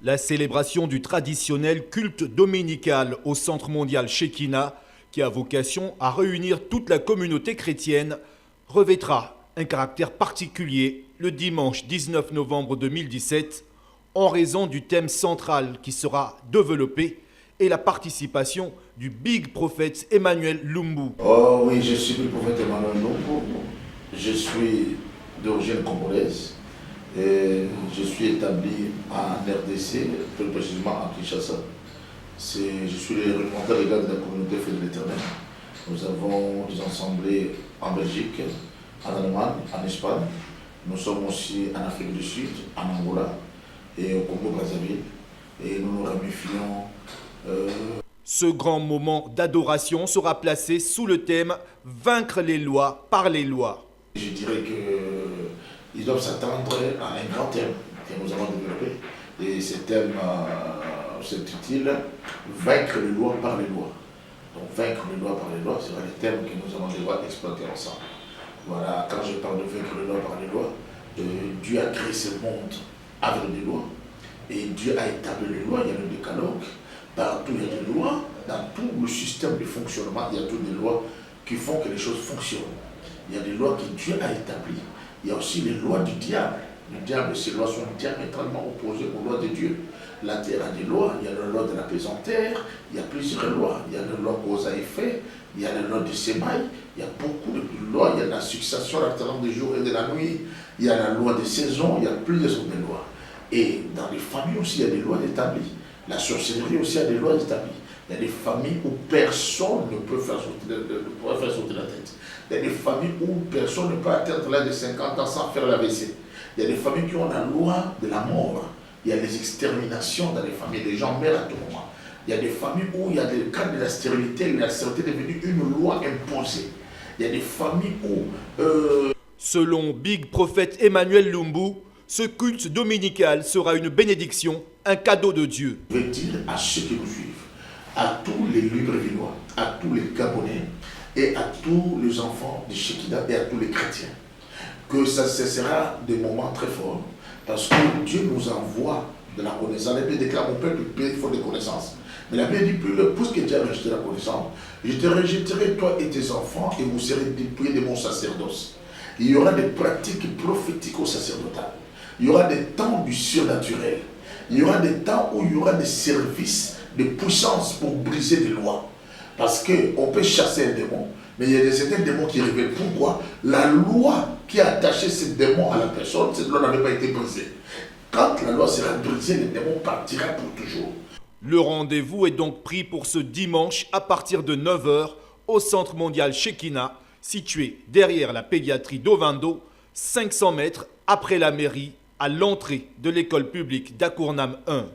La célébration du traditionnel culte dominical au Centre mondial Shekinah, qui a vocation à réunir toute la communauté chrétienne, revêtra un caractère particulier le dimanche 19 novembre 2017 en raison du thème central qui sera développé et la participation du Big Prophète Emmanuel Lumbu. Oh oui, je suis le prophète Emmanuel Lumbu. Je suis d'origine congolaise et je suis établi en RDC, plus précisément à Kinshasa. Je suis le représentant légal de la communauté Fête de l'Éternel. Nous avons des assemblées en Belgique, en Allemagne, en Espagne. Nous sommes aussi en Afrique du Sud, en Angola et au Congo-Brazzaville. Et nous nous ramifions. Ce grand moment d'adoration sera placé sous le thème « Vaincre les lois par les lois ». Je dirais qu'ils doivent s'attendre à un grand thème que nous avons développé. Et ce thème s'intitule « Vaincre les lois par les lois ». Donc vaincre les lois par les lois sera le thème que nous allons devoir exploiter ensemble. Voilà, quand je parle de vaincre les lois par les lois, Dieu a créé ce monde avec des lois. Et Dieu a établi les lois, il y a le décalogue. Partout il y a des lois, dans tout le système de fonctionnement, il y a toutes des lois qui font que les choses fonctionnent. Il y a des lois que Dieu a établies. Il y a aussi les lois du diable. Le diable, ces lois sont diamétralement opposées aux lois de Dieu. La terre a des lois, il y a la loi de la pesanteur, il y a plusieurs lois. Il y a la loi cause à effet, il y a la loi du sémail, il y a beaucoup de lois, il y a la succession alternante du jour et de la nuit, il y a la loi des saisons, il y a plusieurs autres lois. Et dans les familles aussi, il y a des lois établies. La sorcellerie aussi a des lois établies. Il y a des familles où personne ne peut faire sauter la tête. Il y a des familles où personne ne peut atteindre l'âge de 50 ans sans faire la WC. Il y a des familles qui ont la loi de la mort. Il y a des exterminations dans les familles. Les gens meurent à tout moment. Il y a des familles où il y a des cas de la stérilité. La stérilité est devenue une loi imposée. Il y a des familles où... Selon Big Prophète Emmanuel Lumbu, ce culte dominical sera une bénédiction, un cadeau de Dieu. Je veux dire à ceux qui nous suivent, à tous les Librevillois, à tous les Gabonais et à tous les enfants de Shekinah et à tous les chrétiens, que ça sera des moments très forts parce que Dieu nous envoie de la connaissance. La Bible déclare, mon père du Père, il faut des connaissances. Mais la Bible dit, plus que Dieu a rejeté la connaissance, je te rejetterai toi et tes enfants et vous serez dépouillés de mon sacerdoce. Il y aura des pratiques prophétiques au sacerdotal. Il y aura des temps du surnaturel. Il y aura des temps où il y aura des services de puissance pour briser les lois. Parce qu'on peut chasser un démon, mais il y a certains démons qui révèlent pourquoi la loi qui a attaché ce démon à la personne, cette loi n'avait pas été brisée. Quand la loi sera brisée, le démon partira pour toujours. Le rendez-vous est donc pris pour ce dimanche à partir de 9 h au Centre mondial Shekinah, situé derrière la pédiatrie d'Ovando, 500 mètres après la mairie, à l'entrée de l'école publique d'Akournam 1.